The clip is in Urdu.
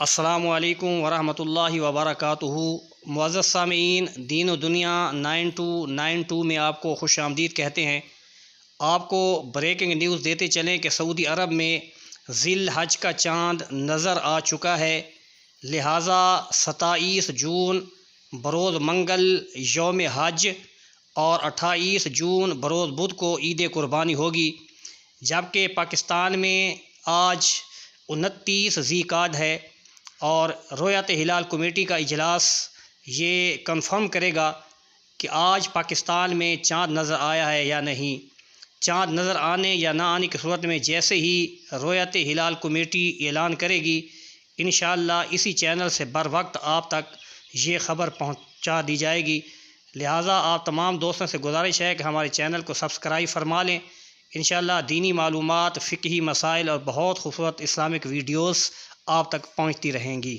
السلام علیکم ورحمۃ اللہ وبرکاتہ۔ معزز سامعین، دین و دنیا 9292 میں آپ کو خوش آمدید کہتے ہیں۔ آپ کو بریکنگ نیوز دیتے چلیں کہ سعودی عرب میں ذی الحج کا چاند نظر آ چکا ہے، لہٰذا 27 جون بروز منگل یوم حج اور 28 جون بروز بدھ کو عید قربانی ہوگی، جبکہ پاکستان میں آج 29 ذی القعدہ ہے اور رؤیت ہلال کمیٹی کا اجلاس یہ کنفرم کرے گا کہ آج پاکستان میں چاند نظر آیا ہے یا نہیں۔ چاند نظر آنے یا نہ آنے کی صورت میں جیسے ہی رؤیت ہلال کمیٹی اعلان کرے گی، انشاءاللہ اسی چینل سے بر وقت آپ تک یہ خبر پہنچا دی جائے گی۔ لہٰذا آپ تمام دوستوں سے گزارش ہے کہ ہمارے چینل کو سبسکرائب فرما لیں۔ انشاءاللہ دینی معلومات، فقہی مسائل اور بہت خوبصورت اسلامک ویڈیوز آپ تک پہنچتی رہیں گی۔